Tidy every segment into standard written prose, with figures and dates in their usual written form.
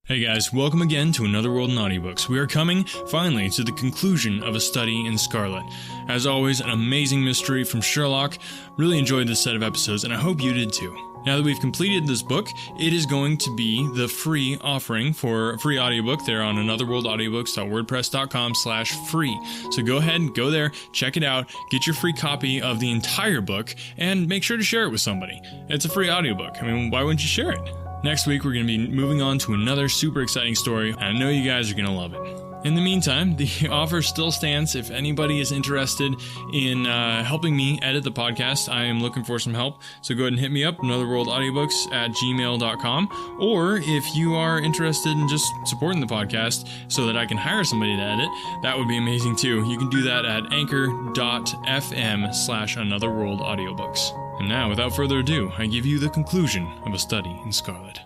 Hey guys, welcome again to Another World in Audiobooks. We are coming, finally, to the conclusion of A Study in Scarlet. As always, an amazing mystery from Sherlock. Really enjoyed this set of episodes, and I hope you did too. Now that we've completed this book, it is going to be the free offering for a free audiobook there on anotherworldaudiobooks.wordpress.com/free. So go ahead, go there, check it out, get your free copy of the entire book, and make sure to share it with somebody. It's a free audiobook. I mean, why wouldn't you share it? Next week, we're going to be moving on to another super exciting story, and I know you guys are going to love it. In the meantime, the offer still stands. If anybody is interested in helping me edit the podcast, I am looking for some help. So go ahead and hit me up, anotherworldaudiobooks@gmail.com. Or if you are interested in just supporting the podcast so that I can hire somebody to edit, that would be amazing too. You can do that at anchor.fm/anotherworldaudiobooks. And now, without further ado, I give you the conclusion of A Study in Scarlet.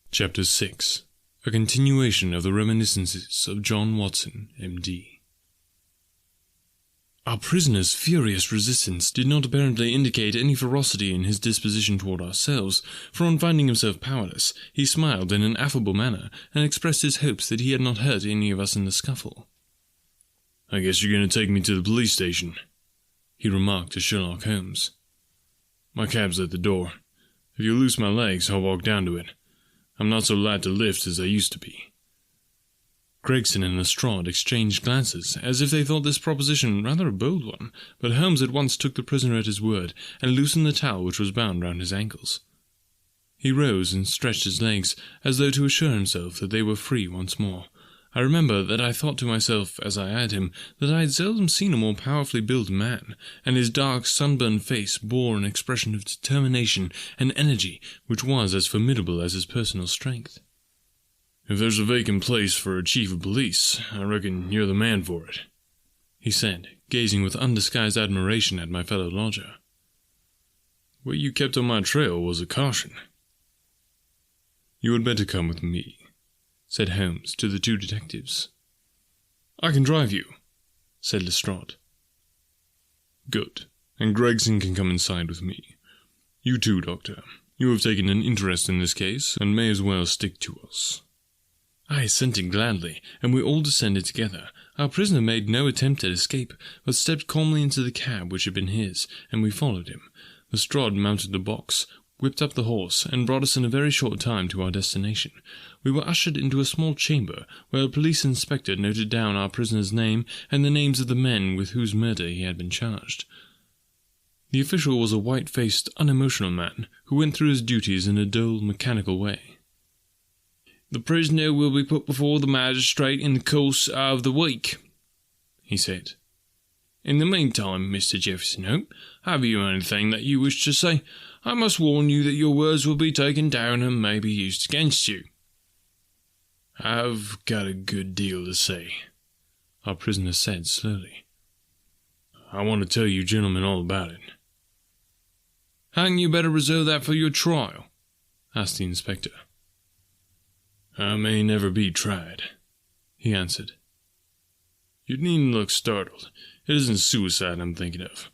Chapter 6. A continuation of the reminiscences of John Watson, M.D. Our prisoner's furious resistance did not apparently indicate any ferocity in his disposition toward ourselves, for on finding himself powerless, he smiled in an affable manner, and expressed his hopes that he had not hurt any of us in the scuffle. "I guess you're going to take me to the police station," he remarked to Sherlock Holmes. "My cab's at the door. If you'll loose my legs, I'll walk down to it. I'm not so light to lift as I used to be." Gregson and Lestrade exchanged glances, as if they thought this proposition rather a bold one, but Holmes at once took the prisoner at his word, and loosened the towel which was bound round his ankles. He rose and stretched his legs, as though to assure himself that they were free once more. I remember that I thought to myself, as I eyed him, that I had seldom seen a more powerfully built man, and his dark, sunburned face bore an expression of determination and energy which was as formidable as his personal strength. "If there's a vacant place for a chief of police, I reckon you're the man for it," he said, gazing with undisguised admiration at my fellow lodger. "What you kept on my trail was a caution." "You had better come with me," said Holmes to the two detectives. "I can drive you," said Lestrade. "Good, and Gregson can come inside with me. You too, Doctor. You have taken an interest in this case, and may as well stick to us." I assented gladly, and we all descended together. Our prisoner made no attempt at escape, but stepped calmly into the cab which had been his, and we followed him. Lestrade mounted the box, whipped up the horse, and brought us in a very short time to our destination. We were ushered into a small chamber, where a police inspector noted down our prisoner's name and the names of the men with whose murder he had been charged. The official was a white-faced, unemotional man, who went through his duties in a dull, mechanical way. "The prisoner will be put before the magistrate in the course of the week," he said. "In the meantime, Mr. Jefferson Hope, have you anything that you wish to say? I must warn you that your words will be taken down and may be used against you." "I've got a good deal to say," our prisoner said slowly. "I want to tell you gentlemen all about it." "Hadn't you better reserve that for your trial?" asked the inspector. "I may never be tried," he answered. "You needn't look startled. It isn't suicide I'm thinking of.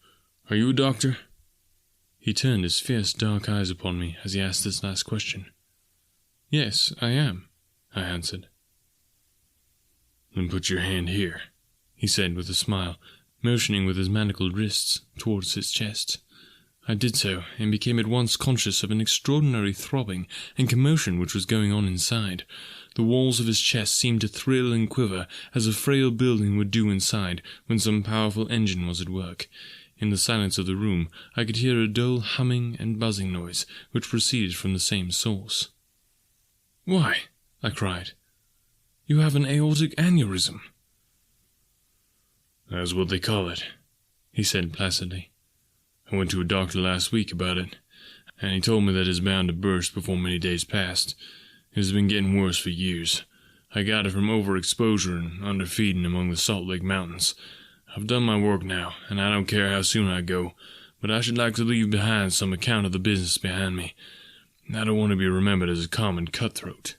Are you a doctor?" He turned his fierce dark eyes upon me as he asked this last question. "Yes, I am," I answered. "Then put your hand here," he said with a smile, motioning with his manacled wrists towards his chest. I did so, and became at once conscious of an extraordinary throbbing and commotion which was going on inside. The walls of his chest seemed to thrill and quiver as a frail building would do inside when some powerful engine was at work. In the silence of the room, I could hear a dull humming and buzzing noise, which proceeded from the same source. "Why," I cried, "you have an aortic aneurysm." "That's what they call it," he said placidly. "I went to a doctor last week about it, and he told me that it's bound to burst before many days passed. It has been getting worse for years. I got it from overexposure and underfeeding among the Salt Lake Mountains. I've done my work now, and I don't care how soon I go, but I should like to leave behind some account of the business behind me. I don't want to be remembered as a common cutthroat."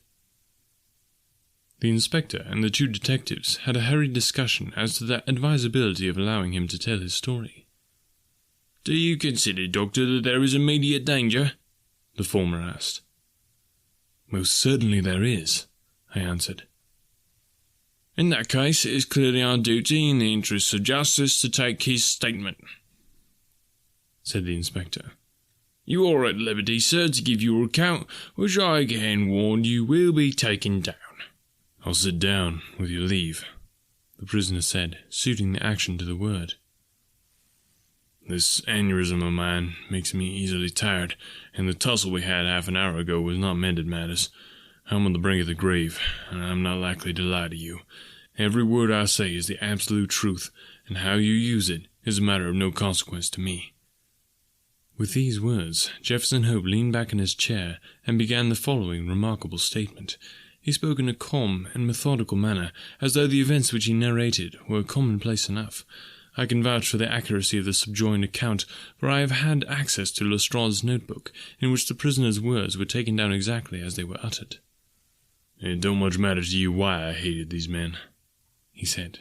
The inspector and the two detectives had a hurried discussion as to the advisability of allowing him to tell his story. "Do you consider, Doctor, that there is immediate danger?" the former asked. Most certainly there is, I answered. In that case, it is clearly our duty in the interests of justice to take his statement, said the inspector. You are at liberty, sir, to give your account, which I again warn you will be taken down. I'll sit down, with your leave, the prisoner said, suiting the action to the word. This aneurysm of mine makes me easily tired, and the tussle we had half an hour ago was not mended matters. I'm on the brink of the grave, and I'm not likely to lie to you. Every word I say is the absolute truth, and how you use it is a matter of no consequence to me. With these words, Jefferson Hope leaned back in his chair and began the following remarkable statement. He spoke in a calm and methodical manner, as though the events which he narrated were commonplace enough. I can vouch for the accuracy of the subjoined account, for I have had access to Lestrade's notebook, in which the prisoner's words were taken down exactly as they were uttered. It don't much matter to you why I hated these men, he said.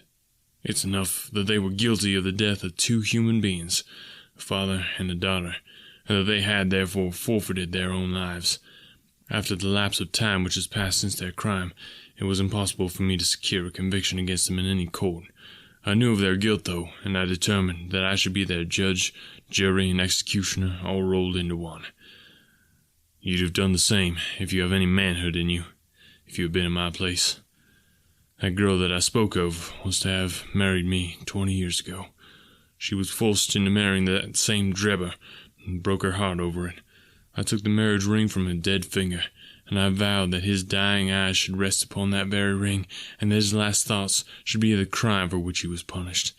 It's enough that they were guilty of the death of two human beings, a father and a daughter, and that they had therefore forfeited their own lives. After the lapse of time which has passed since their crime, it was impossible for me to secure a conviction against them in any court. I knew of their guilt, though, and I determined that I should be their judge, jury, and executioner all rolled into one. You'd have done the same if you have any manhood in you, if you had been in my place. That girl that I spoke of was to have married me 20 years ago. She was forced into marrying that same Drebber, and broke her heart over it. I took the marriage ring from her dead finger, and I vowed that his dying eyes should rest upon that very ring, and that his last thoughts should be of the crime for which he was punished.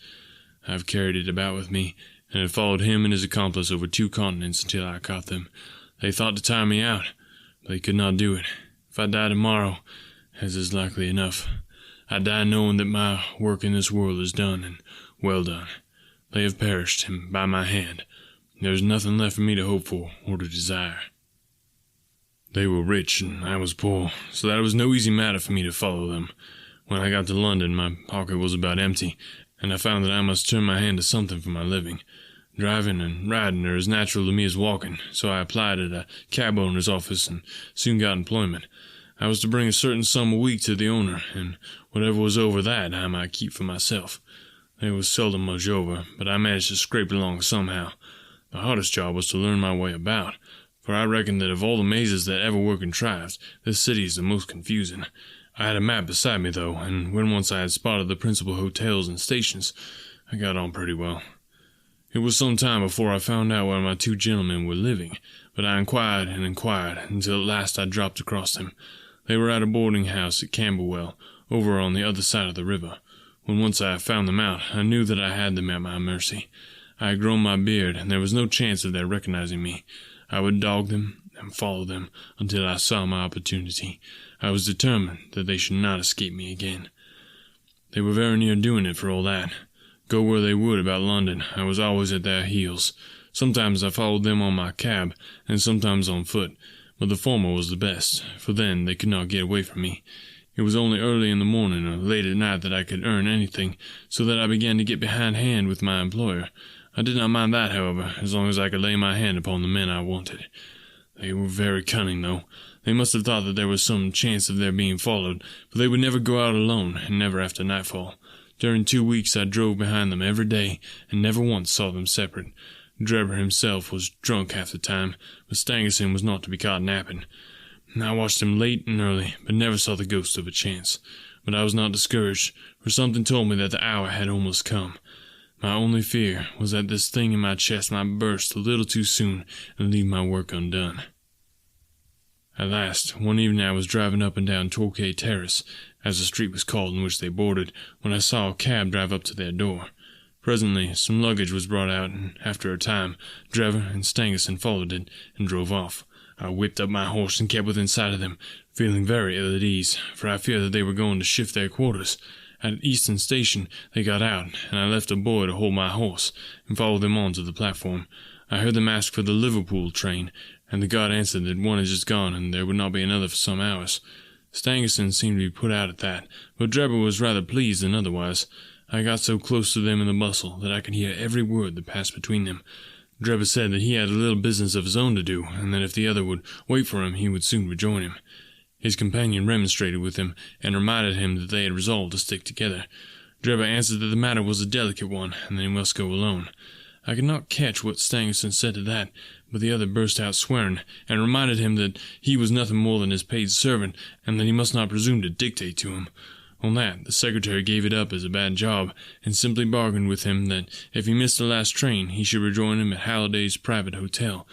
I have carried it about with me, and have followed him and his accomplice over 2 continents until I caught them. They thought to tire me out, but they could not do it. If I die tomorrow, as is likely enough, I die knowing that my work in this world is done, and well done. They have perished, and by my hand. There is nothing left for me to hope for or to desire. They were rich and I was poor, so that it was no easy matter for me to follow them. When I got to London, my pocket was about empty, and I found that I must turn my hand to something for my living. Driving and riding are as natural to me as walking, so I applied at a cab owner's office and soon got employment. I was to bring a certain sum a week to the owner, and whatever was over that I might keep for myself. There was seldom much over, but I managed to scrape along somehow. The hardest job was to learn my way about, for I reckon that of all the mazes that ever were contrived, this city is the most confusing. I had a map beside me, though, and when once I had spotted the principal hotels and stations, I got on pretty well. It was some time before I found out where my 2 gentlemen were living, but I inquired and inquired, until at last I dropped across them. They were at a boarding house at Camberwell, over on the other side of the river. When once I had found them out, I knew that I had them at my mercy. I had grown my beard, and there was no chance of their recognizing me. I would dog them and follow them until I saw my opportunity. I was determined that they should not escape me again. They were very near doing it for all that. Go where they would about London, I was always at their heels. Sometimes I followed them on my cab, and sometimes on foot, but the former was the best, for then they could not get away from me. It was only early in the morning or late at night that I could earn anything, so that I began to get behindhand with my employer. I did not mind that, however, as long as I could lay my hand upon the men I wanted. They were very cunning, though. They must have thought that there was some chance of their being followed, for they would never go out alone, and never after nightfall. During 2 weeks I drove behind them every day, and never once saw them separate. Drebber himself was drunk half the time, but Stangerson was not to be caught napping. I watched him late and early, but never saw the ghost of a chance. But I was not discouraged, for something told me that the hour had almost come. My only fear was that this thing in my chest might burst a little too soon and leave my work undone. At last, one evening I was driving up and down Torquay Terrace, as the street was called in which they boarded, when I saw a cab drive up to their door. Presently, some luggage was brought out, and after a time, Drebber and Stangerson followed it and drove off. I whipped up my horse and kept within sight of them, feeling very ill at ease, for I feared that they were going to shift their quarters. At Euston Station they got out, and I left a boy to hold my horse, and followed them on to the platform. I heard them ask for the Liverpool train, and the guard answered that one had just gone, and there would not be another for some hours. Stangerson seemed to be put out at that, but Drebber was rather pleased than otherwise. I got so close to them in the bustle that I could hear every word that passed between them. Drebber said that he had a little business of his own to do, and that if the other would wait for him he would soon rejoin him. His companion remonstrated with him, and reminded him that they had resolved to stick together. Drebber answered that the matter was a delicate one, and that he must go alone. I could not catch what Stangerson said to that, but the other burst out swearing, and reminded him that he was nothing more than his paid servant, and that he must not presume to dictate to him. On that, the secretary gave it up as a bad job, and simply bargained with him that if he missed the last train, he should rejoin him at Halliday's private hotel,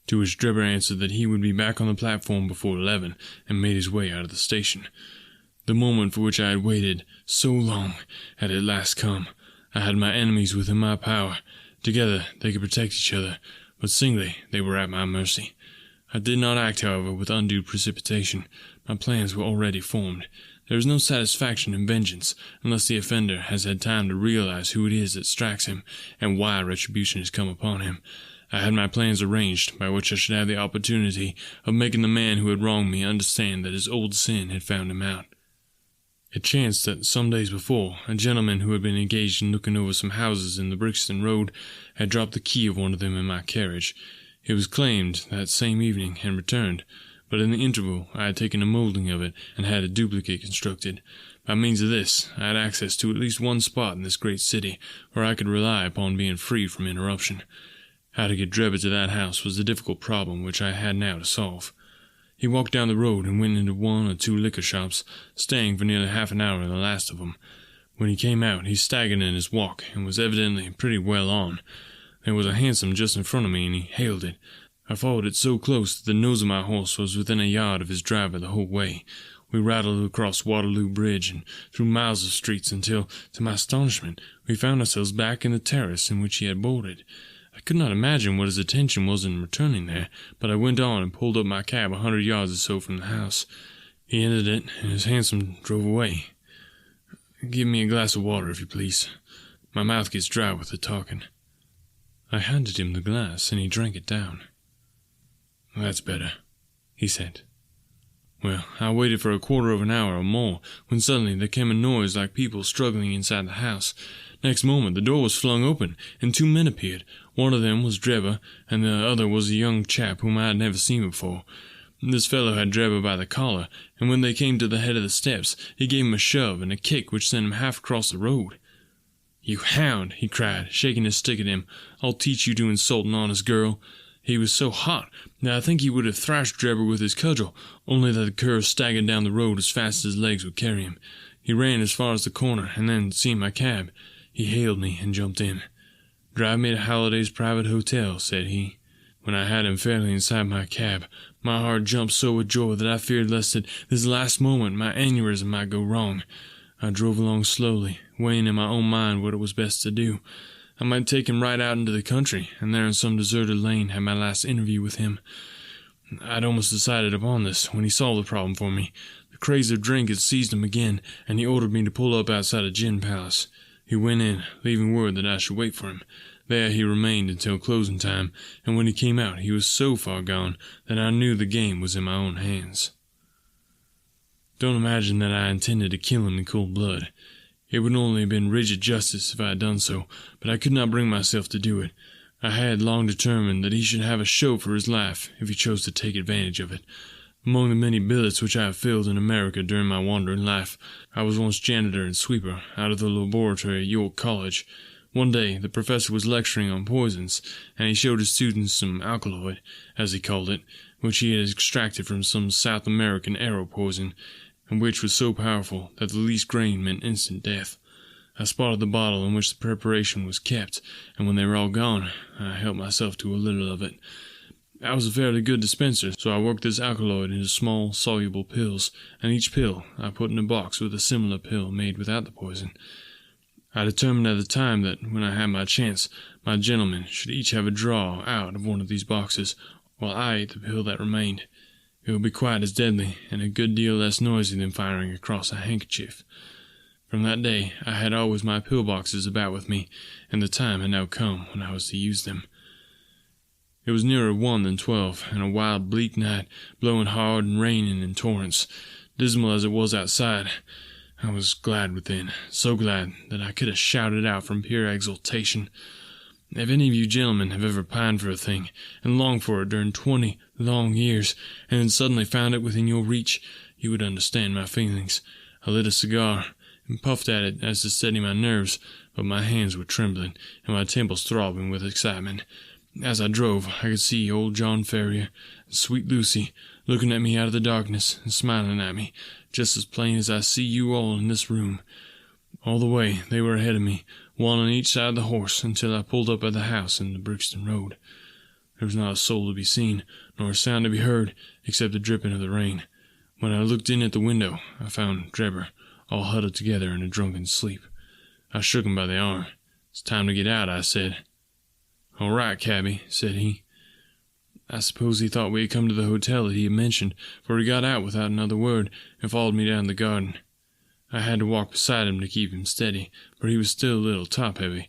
to which Drebber answered that he would be back on the platform before 11, and made his way out of the station. The moment for which I had waited so long had at last come. I had my enemies within my power. Together they could protect each other, but singly they were at my mercy. I did not act, however, with undue precipitation. My plans were already formed. There is no satisfaction in vengeance unless the offender has had time to realize who it is that strikes him, and why retribution has come upon him. I had my plans arranged, by which I should have the opportunity of making the man who had wronged me understand that his old sin had found him out. It chanced that some days before, a gentleman who had been engaged in looking over some houses in the Brixton Road had dropped the key of one of them in my carriage. It was claimed that same evening and returned, but in the interval I had taken a moulding of it and had a duplicate constructed. By means of this, I had access to at least one spot in this great city where I could rely upon being free from interruption. How to get Drebber to that house was the difficult problem which I had now to solve. He walked down the road and went into one or two liquor shops, staying for nearly half an hour in the last of them. When he came out, he staggered in his walk, and was evidently pretty well on. There was a hansom just in front of me, and he hailed it. I followed it so close that the nose of my horse was within a yard of his driver the whole way. We rattled across Waterloo Bridge and through miles of streets until, to my astonishment, we found ourselves back in the terrace in which he had boarded. I could not imagine what his intention was in returning there, but I went on and pulled up my cab 100 yards or so from the house. He entered it, and his hansom drove away. "Give me a glass of water, if you please. My mouth gets dry with the talking." I handed him the glass, and he drank it down. "That's better," he said. Well, I waited for a quarter of an hour or more, when suddenly there came a noise like people struggling inside the house. Next moment the door was flung open, and two men appeared. One of them was Drebber, and the other was a young chap whom I had never seen before. This fellow had Drebber by the collar, and when they came to the head of the steps, he gave him a shove and a kick which sent him half across the road. "You hound!" he cried, shaking his stick at him. "I'll teach you to insult an honest girl." He was so hot that I think he would have thrashed Drebber with his cudgel, only that the cur staggered down the road as fast as his legs would carry him. He ran as far as the corner, and then, seeing my cab, he hailed me and jumped in. "Drive me to Halliday's private hotel," said he. When I had him fairly inside my cab, my heart jumped so with joy that I feared lest at this last moment my aneurysm might go wrong. I drove along slowly, weighing in my own mind what it was best to do. I might take him right out into the country, and there in some deserted lane have my last interview with him. I had almost decided upon this when he solved the problem for me. The craze of drink had seized him again, and he ordered me to pull up outside a gin palace. He went in, leaving word that I should wait for him. There he remained until closing time, and when he came out he was so far gone that I knew the game was in my own hands. Don't imagine that I intended to kill him in cold blood. It would only have been rigid justice if I had done so, but I could not bring myself to do it. I had long determined that he should have a show for his life if he chose to take advantage of it. Among the many billets which I have filled in America during my wandering life, I was once janitor and sweeper out of the laboratory at York College. One day the professor was lecturing on poisons, and he showed his students some alkaloid, as he called it, which he had extracted from some South American arrow poison, and which was so powerful that the least grain meant instant death. I spotted the bottle in which the preparation was kept, and when they were all gone, I helped myself to a little of it. I was a fairly good dispenser, so I worked this alkaloid into small, soluble pills, and each pill I put in a box with a similar pill made without the poison. I determined at the time that, when I had my chance, my gentlemen should each have a draw out of one of these boxes, while I ate the pill that remained. It would be quite as deadly, and a good deal less noisy than firing across a handkerchief. From that day I had always my pill-boxes about with me, and the time had now come when I was to use them. It was nearer 1 than 12, and a wild, bleak night, blowing hard and raining in torrents. Dismal as it was outside, I was glad within, so glad that I could have shouted out from pure exultation. If any of you gentlemen have ever pined for a thing, and longed for it during 20 long years, and then suddenly found it within your reach, you would understand my feelings. I lit a cigar and puffed at it as to steady my nerves, but my hands were trembling and my temples throbbing with excitement. As I drove, I could see old John Ferrier and sweet Lucy looking at me out of the darkness and smiling at me, just as plain as I see you all in this room. All the way, they were ahead of me, one on each side of the horse, until I pulled up at the house in the Brixton Road. There was not a soul to be seen, nor a sound to be heard, except the dripping of the rain. When I looked in at the window, I found Drebber, all huddled together in a drunken sleep. I shook him by the arm. "It's time to get out," I said. "All right, cabby," said he. I suppose he thought we had come to the hotel that he had mentioned, for he got out without another word and followed me down the garden. I had to walk beside him to keep him steady, for he was still a little top-heavy.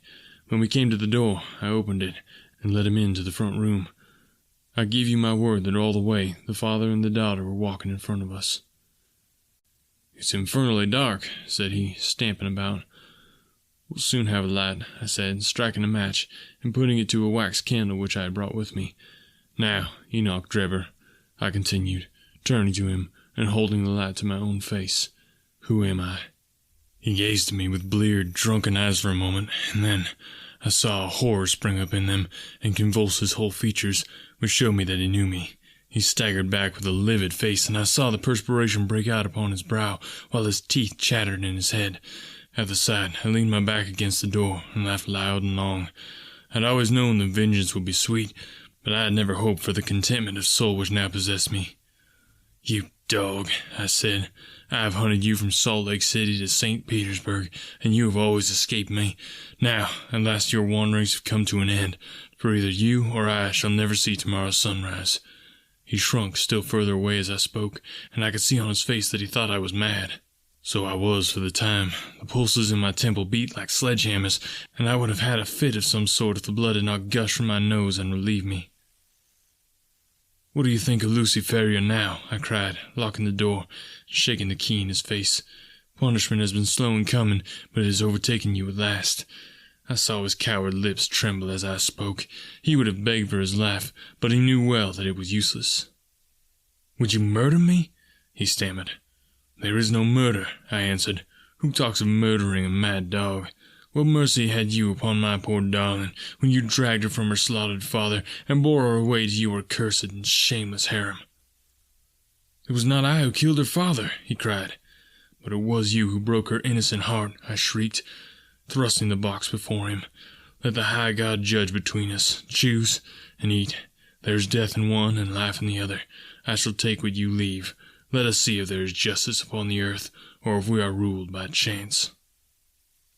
When we came to the door, I opened it and let him into the front room. I give you my word that all the way the father and the daughter were walking in front of us. "It's infernally dark," said he, stamping about. "We'll soon have a light," I said, striking a match and putting it to a wax candle which I had brought with me. "Now, Enoch Drebber," I continued, turning to him and holding the light to my own face, "who am I?" He gazed at me with bleared, drunken eyes for a moment, and then I saw a horror spring up in them and convulse his whole features, which showed me that he knew me. He staggered back with a livid face, and I saw the perspiration break out upon his brow, while his teeth chattered in his head. At the sight, I leaned my back against the door and laughed loud and long. I had always known that vengeance would be sweet, but I had never hoped for the contentment of soul which now possessed me. "You dog," I said, "I have hunted you from Salt Lake City to St. Petersburg, and you have always escaped me. Now, at last your wanderings have come to an end, for either you or I shall never see tomorrow's sunrise." He shrunk still further away as I spoke, and I could see on his face that he thought I was mad. So I was for the time. The pulses in my temple beat like sledgehammers, and I would have had a fit of some sort if the blood had not gushed from my nose and relieved me. "What do you think of Lucy Ferrier now?" I cried, locking the door, shaking the key in his face. "Punishment has been slow in coming, but it has overtaken you at last." I saw his coward lips tremble as I spoke. He would have begged for his life, but he knew well that it was useless. "Would you murder me?" he stammered. "There is no murder," I answered. "Who talks of murdering a mad dog? What mercy had you upon my poor darling, when you dragged her from her slaughtered father, and bore her away to your accursed and shameless harem?" "It was not I who killed her father," he cried. "But it was you who broke her innocent heart," I shrieked, thrusting the box before him. "Let the high God judge between us. Choose and eat. There is death in one and life in the other. I shall take what you leave. Let us see if there is justice upon the earth, or if we are ruled by chance."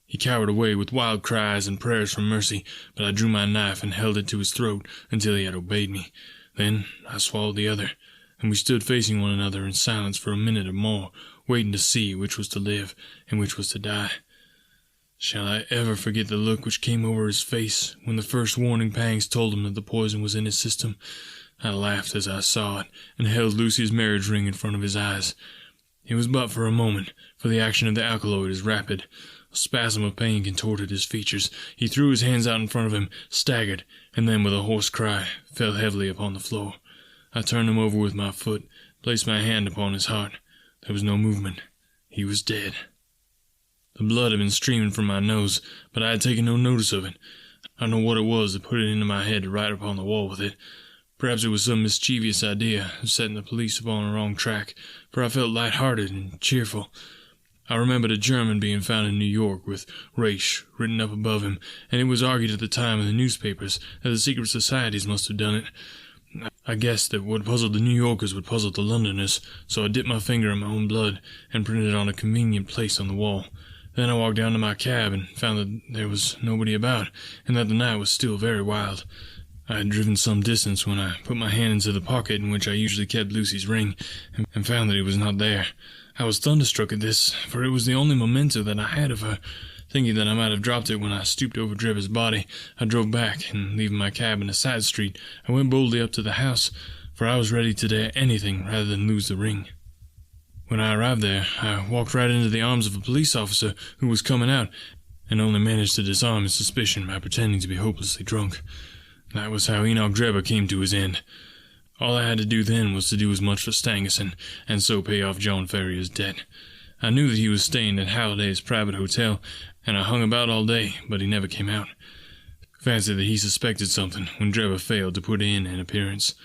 He cowered away with wild cries and prayers for mercy, but I drew my knife and held it to his throat until he had obeyed me. Then I swallowed the other, and we stood facing one another in silence for a minute or more, waiting to see which was to live and which was to die. Shall I ever forget the look which came over his face when the first warning pangs told him that the poison was in his system? I laughed as I saw it, and held Lucy's marriage ring in front of his eyes. It was but for a moment, for the action of the alkaloid is rapid. A spasm of pain contorted his features. He threw his hands out in front of him, staggered, and then with a hoarse cry, fell heavily upon the floor. I turned him over with my foot, placed my hand upon his heart. There was no movement. He was dead. The blood had been streaming from my nose, but I had taken no notice of it. I don't know what it was that put it into my head to write upon the wall with it. Perhaps it was some mischievous idea of setting the police upon a wrong track, for I felt light-hearted and cheerful. I remembered a German being found in New York with Reich written up above him, and it was argued at the time in the newspapers that the secret societies must have done it. I guessed that what puzzled the New Yorkers would puzzle the Londoners, so I dipped my finger in my own blood and printed it on a convenient place on the wall. Then I walked down to my cab and found that there was nobody about, and that the night was still very wild. I had driven some distance when I put my hand into the pocket in which I usually kept Lucy's ring, and found that it was not there. I was thunderstruck at this, for it was the only memento that I had of her. Thinking that I might have dropped it when I stooped over Drebber's body, I drove back, and leaving my cab in a side street, I went boldly up to the house, for I was ready to dare anything rather than lose the ring. When I arrived there, I walked right into the arms of a police officer who was coming out, and only managed to disarm his suspicion by pretending to be hopelessly drunk. That was how Enoch Drebber came to his end. All I had to do then was to do as much for Stangerson, and so pay off John Ferrier's debt. I knew that he was staying at Halliday's private hotel, and I hung about all day, but he never came out. Fancied that he suspected something when Drebber failed to put in an appearance.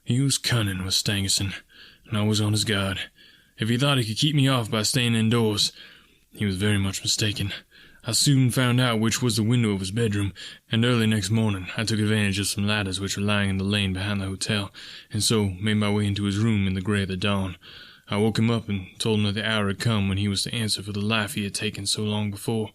He was cunning, was Stangerson, and I was on his guard. If he thought he could keep me off by staying indoors, he was very much mistaken. I soon found out which was the window of his bedroom, and early next morning I took advantage of some ladders which were lying in the lane behind the hotel, and so made my way into his room in the grey of the dawn. I woke him up and told him that the hour had come when he was to answer for the life he had taken so long before.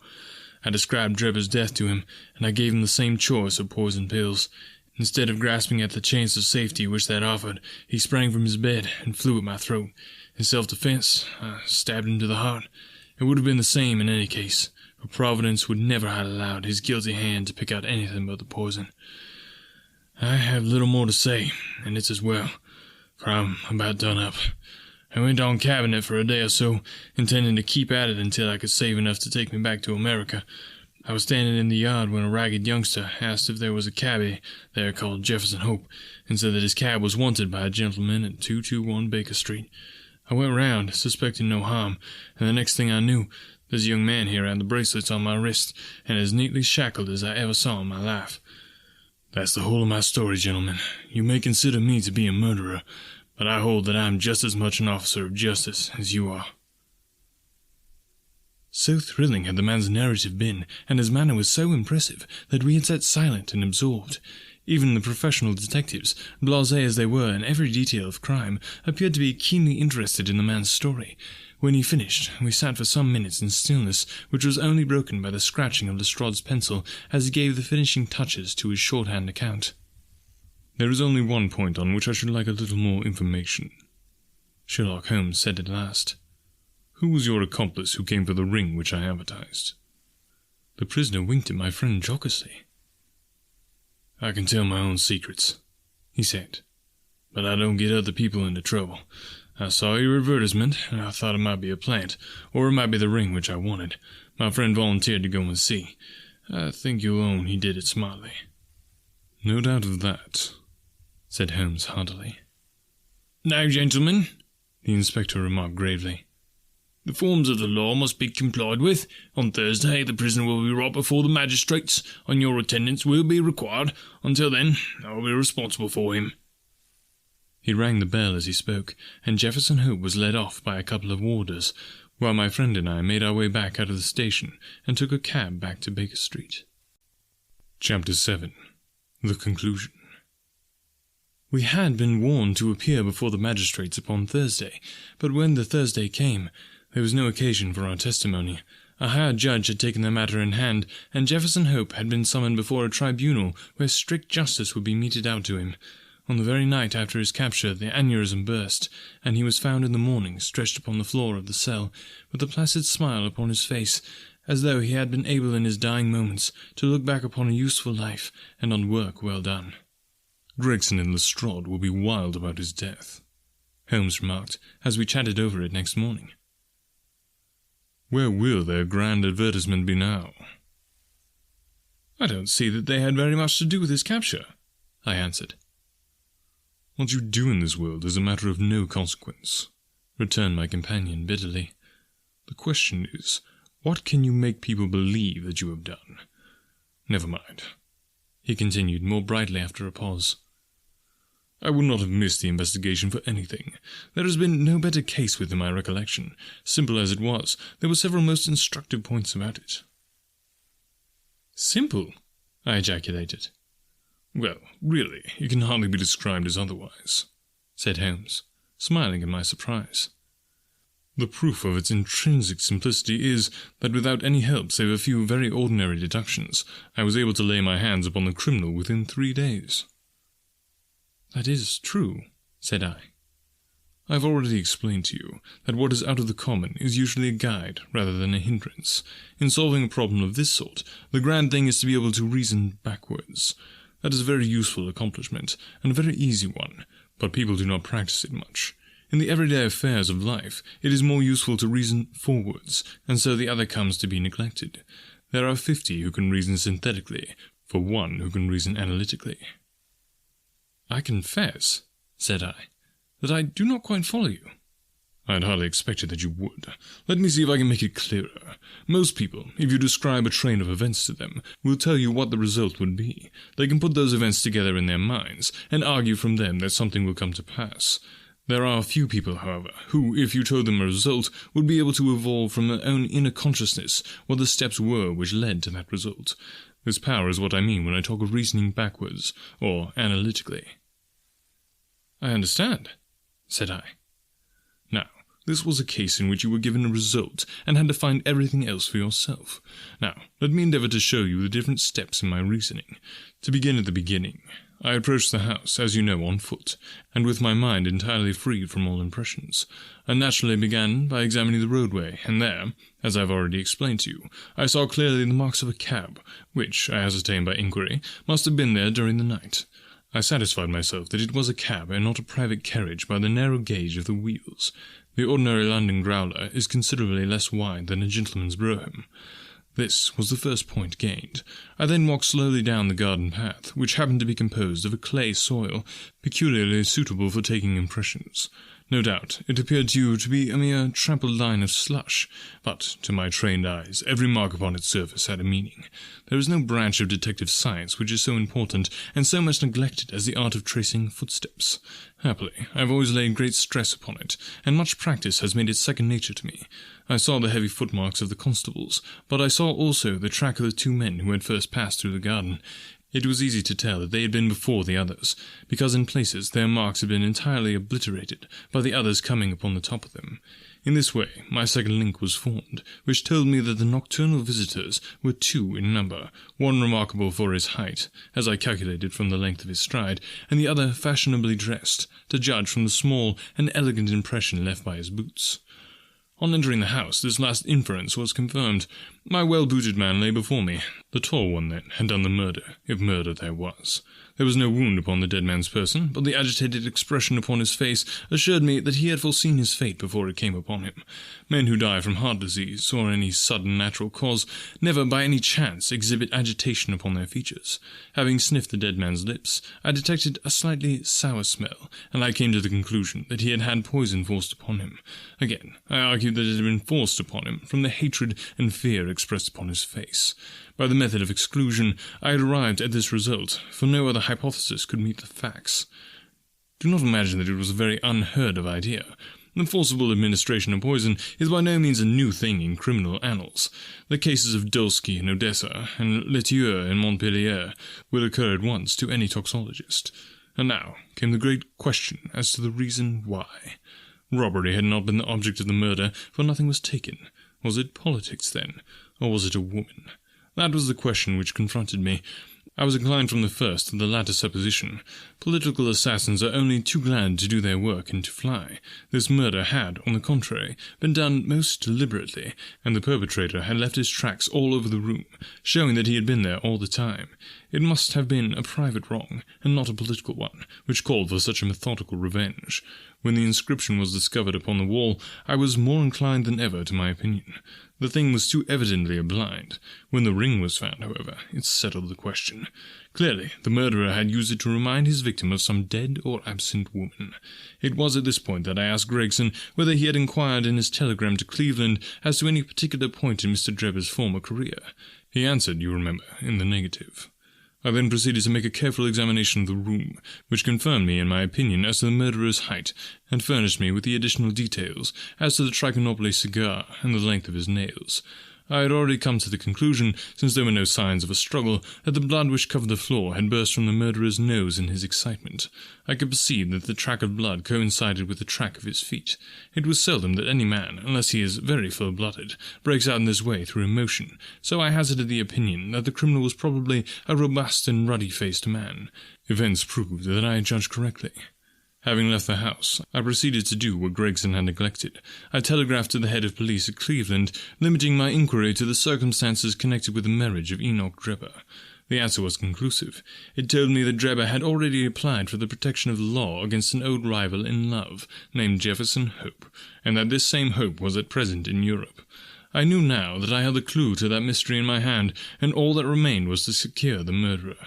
I described Drebber's death to him, and I gave him the same choice of poison pills. Instead of grasping at the chance of safety which that offered, he sprang from his bed and flew at my throat. In self-defense, I stabbed him to the heart. It would have been the same in any case, for Providence would never have allowed his guilty hand to pick out anything but the poison. I have little more to say, and it's as well, for I'm about done up. I went on cabbing it for a day or so, intending to keep at it until I could save enough to take me back to America. I was standing in the yard when a ragged youngster asked if there was a cabby there called Jefferson Hope, and said that his cab was wanted by a gentleman at 221 Baker Street. I went round, suspecting no harm, and the next thing I knew, this young man here had the bracelets on my wrist, and as neatly shackled as I ever saw in my life. That's the whole of my story, gentlemen. You may consider me to be a murderer, but I hold that I am just as much an officer of justice as you are. So thrilling had the man's narrative been, and his manner was so impressive, that we had sat silent and absorbed. Even the professional detectives, blasé as they were in every detail of crime, appeared to be keenly interested in the man's story. When he finished, we sat for some minutes in stillness, which was only broken by the scratching of Lestrade's pencil as he gave the finishing touches to his shorthand account. "There is only one point on which I should like a little more information," Sherlock Holmes said at last. "Who was your accomplice who came for the ring which I advertised?" The prisoner winked at my friend jocosely. "I can tell my own secrets," he said, "but I don't get other people into trouble. I saw your advertisement, and I thought it might be a plant, or it might be the ring which I wanted. My friend volunteered to go and see. I think you'll own he did it smartly." "No doubt of that," said Holmes heartily. "Now, gentlemen," the inspector remarked gravely, "the forms of the law must be complied with. On Thursday the prisoner will be brought before the magistrates, and your attendance will be required. Until then, I will be responsible for him." He rang the bell as he spoke, and Jefferson Hope was led off by a couple of warders, while my friend and I made our way back out of the station and took a cab back to Baker Street. Chapter 7. The Conclusion. We had been warned to appear before the magistrates upon Thursday, but when the Thursday came, there was no occasion for our testimony. A hired judge had taken the matter in hand, and Jefferson Hope had been summoned before a tribunal where strict justice would be meted out to him. On the very night after his capture, the aneurism burst, and he was found in the morning stretched upon the floor of the cell, with a placid smile upon his face, as though he had been able in his dying moments to look back upon a useful life and on work well done. "Gregson and Lestrade will be wild about his death," Holmes remarked, as we chatted over it next morning. "Where will their grand advertisement be now?" "I don't see that they had very much to do with his capture," I answered. "What you do in this world is a matter of no consequence," returned my companion bitterly. "The question is, what can you make people believe that you have done? Never mind," he continued more brightly after a pause. "I would not have missed the investigation for anything. There has been no better case within my recollection. Simple as it was, there were several most instructive points about it." "Simple?" I ejaculated. "Well, really, it can hardly be described as otherwise," said Holmes, smiling at my surprise. "The proof of its intrinsic simplicity is, that without any help save a few very ordinary deductions, I was able to lay my hands upon the criminal within 3 days. "That is true," said I. "I have already explained to you that what is out of the common is usually a guide rather than a hindrance. In solving a problem of this sort, the grand thing is to be able to reason backwards. That is a very useful accomplishment, and a very easy one, but people do not practice it much. In the everyday affairs of life, it is more useful to reason forwards, and so the other comes to be neglected. There are 50 who can reason synthetically, for 1 who can reason analytically." "I confess," said I, "that I do not quite follow you." "I had hardly expected that you would. Let me see if I can make it clearer. Most people, if you describe a train of events to them, will tell you what the result would be. They can put those events together in their minds, and argue from them that something will come to pass. There are a few people, however, who, if you told them a result, would be able to evolve from their own inner consciousness what the steps were which led to that result. This power is what I mean when I talk of reasoning backwards, or analytically." "I understand," said I. "Now, this was a case in which you were given a result and had to find everything else for yourself. Now, let me endeavour to show you the different steps in my reasoning. To begin at the beginning, I approached the house, as you know, on foot, and with my mind entirely freed from all impressions. I naturally began by examining the roadway, and there, as I have already explained to you, I saw clearly the marks of a cab, which, I ascertained by inquiry, must have been there during the night. I satisfied myself that it was a cab and not a private carriage by the narrow gauge of the wheels. The ordinary London growler is considerably less wide than a gentleman's brougham. This was the first point gained. I then walked slowly down the garden path, which happened to be composed of a clay soil, peculiarly suitable for taking impressions. No doubt, it appeared to you to be a mere trampled line of slush, but, to my trained eyes, every mark upon its surface had a meaning. There is no branch of detective science which is so important and so much neglected as the art of tracing footsteps. Happily, I have always laid great stress upon it, and much practice has made it second nature to me. I saw the heavy footmarks of the constables, but I saw also the track of the two men who had first passed through the garden. It was easy to tell that they had been before the others, because in places their marks had been entirely obliterated by the others coming upon the top of them. In this way my second link was formed, which told me that the nocturnal visitors were two in number, one remarkable for his height, as I calculated from the length of his stride, and the other fashionably dressed, to judge from the small and elegant impression left by his boots. On entering the house, this last inference was confirmed. My well-booted man lay before me. The tall one, then, had done the murder, if murder there was. There was no wound upon the dead man's person, but the agitated expression upon his face assured me that he had foreseen his fate before it came upon him. Men who die from heart disease, or any sudden natural cause, never by any chance exhibit agitation upon their features. Having sniffed the dead man's lips, I detected a slightly sour smell, and I came to the conclusion that he had had poison forced upon him. Again, I argued that it had been forced upon him from the hatred and fear expressed upon his face. By the method of exclusion, I had arrived at this result, for no other hypothesis could meet the facts. Do not imagine that it was a very unheard-of idea. The forcible administration of poison is by no means a new thing in criminal annals. The cases of Dolsky in Odessa and Letieur in Montpellier will occur at once to any toxologist. And now came the great question as to the reason why. Robbery had not been the object of the murder, for nothing was taken. Was it politics, then, or was it a woman? That was the question which confronted me. I was inclined from the first to the latter supposition. Political assassins are only too glad to do their work and to fly. This murder had, on the contrary, been done most deliberately, and the perpetrator had left his tracks all over the room, showing that he had been there all the time. It must have been a private wrong, and not a political one, which called for such a methodical revenge. When the inscription was discovered upon the wall, I was more inclined than ever to my opinion. The thing was too evidently a blind. When the ring was found, however, it settled the question. Clearly, the murderer had used it to remind his victim of some dead or absent woman. It was at this point that I asked Gregson whether he had inquired in his telegram to Cleveland as to any particular point in Mr. Drebber's former career. He answered, you remember, in the negative. I then proceeded to make a careful examination of the room, which confirmed me in my opinion as to the murderer's height, and furnished me with the additional details as to the Trichinopoly cigar and the length of his nails. I had already come to the conclusion, since there were no signs of a struggle, that the blood which covered the floor had burst from the murderer's nose in his excitement. I could perceive that the track of blood coincided with the track of his feet. It was seldom that any man, unless he is very full-blooded, breaks out in this way through emotion, so I hazarded the opinion that the criminal was probably a robust and ruddy-faced man. Events proved that I had judged correctly. Having left the house, I proceeded to do what Gregson had neglected. I telegraphed to the head of police at Cleveland, limiting my inquiry to the circumstances connected with the marriage of Enoch Drebber. The answer was conclusive. It told me that Drebber had already applied for the protection of the law against an old rival in love, named Jefferson Hope, and that this same Hope was at present in Europe. I knew now that I held a clue to that mystery in my hand, and all that remained was to secure the murderer.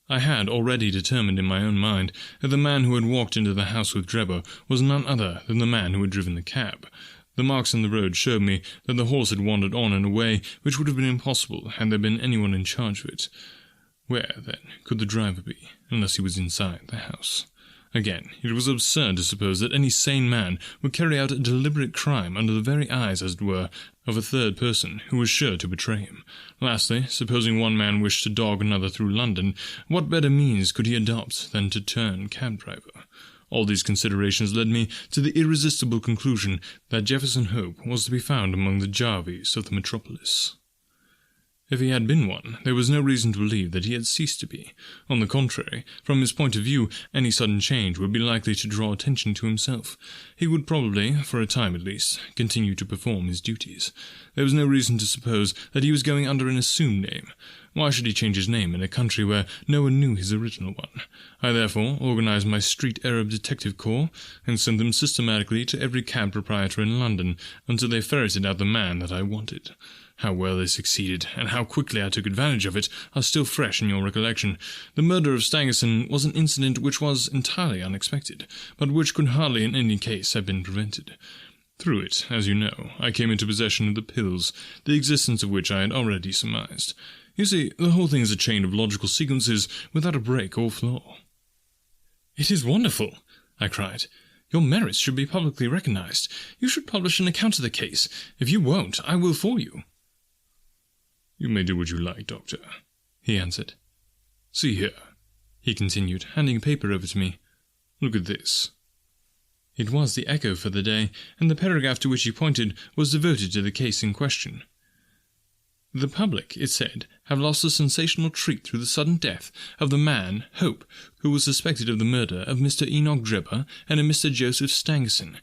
I had already determined in my own mind that the man who had walked into the house with Drebber was none other than the man who had driven the cab. The marks on the road showed me that the horse had wandered on in a way which would have been impossible had there been anyone in charge of it. Where, then, could the driver be, unless he was inside the house? Again, it was absurd to suppose that any sane man would carry out a deliberate crime under the very eyes, as it were, of a third person who was sure to betray him. Lastly, supposing one man wished to dog another through London, what better means could he adopt than to turn cab driver? All these considerations led me to the irresistible conclusion that Jefferson Hope was to be found among the Jarvies of the metropolis. If he had been one, there was no reason to believe that he had ceased to be. On the contrary, from his point of view, any sudden change would be likely to draw attention to himself. He would probably, for a time at least, continue to perform his duties. There was no reason to suppose that he was going under an assumed name. Why should he change his name in a country where no one knew his original one? I therefore organized my street Arab detective corps, and sent them systematically to every cab proprietor in London until they ferreted out the man that I wanted. How well they succeeded, and how quickly I took advantage of it, are still fresh in your recollection. The murder of Stangerson was an incident which was entirely unexpected, but which could hardly in any case have been prevented. Through it, as you know, I came into possession of the pills, the existence of which I had already surmised. You see, the whole thing is a chain of logical sequences without a break or flaw. "It is wonderful," I cried. "Your merits should be publicly recognized. You should publish an account of the case. If you won't, I will for you." "You may do what you like, Doctor," he answered. "See here," he continued, handing a paper over to me. "Look at this." It was the Echo for the day, and the paragraph to which he pointed was devoted to the case in question. "The public," it said, "have lost a sensational treat through the sudden death of the man, Hope, who was suspected of the murder of Mr. Enoch Drebber and a Mr. Joseph Stangerson.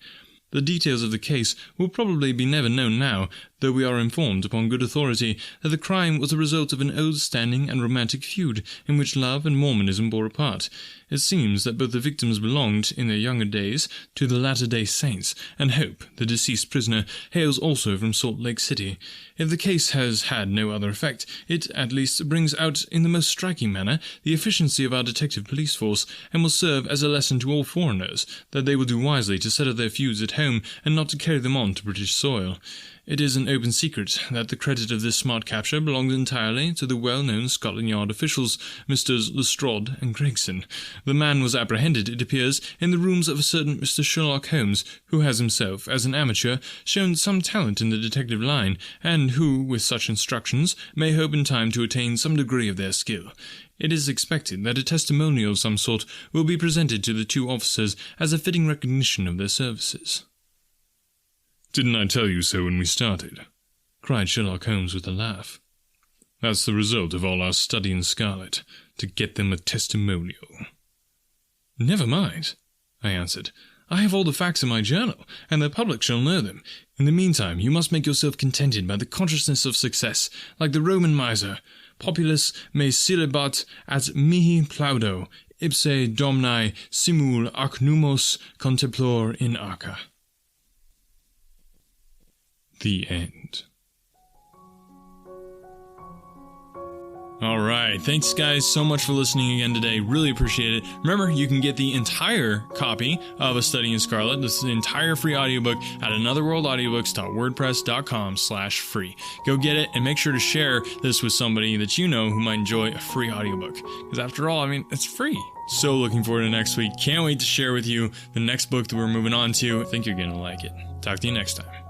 The details of the case will probably be never known now, though we are informed upon good authority that the crime was the result of an old-standing and romantic feud in which love and Mormonism bore a part. It seems that both the victims belonged, in their younger days, to the Latter-day Saints, and Hope, the deceased prisoner, hails also from Salt Lake City. If the case has had no other effect, it, at least, brings out in the most striking manner the efficiency of our detective police force, and will serve as a lesson to all foreigners, that they will do wisely to settle their feuds at home, and not to carry them on to British soil. It is an open secret that the credit of this smart capture belongs entirely to the well-known Scotland Yard officials, Messrs. Lestrade and Gregson. The man was apprehended, it appears, in the rooms of a certain Mr. Sherlock Holmes, who has himself, as an amateur, shown some talent in the detective line, and who, with such instructions, may hope in time to attain some degree of their skill. It is expected that a testimonial of some sort will be presented to the two officers as a fitting recognition of their services." "Didn't I tell you so when we started?" cried Sherlock Holmes with a laugh. "That's the result of all our study in Scarlet, to get them a testimonial." "Never mind," I answered. "I have all the facts in my journal, and the public shall know them. In the meantime, you must make yourself contented by the consciousness of success, like the Roman miser. Populus me celebat at mihi plaudo, ipse domni simul ac numos contemplor in arca." The end. Alright, thanks guys so much for listening again today, really appreciate it. Remember, you can get the entire copy of A Study in Scarlet, this entire free audiobook, at anotherworldaudiobooks.wordpress.com/free. Go get it, and make sure to share this with somebody that you know who might enjoy a free audiobook. Because after all, I mean, it's free. So looking forward to next week. Can't wait to share with you the next book that we're moving on to. I think you're going to like it. Talk to you next time.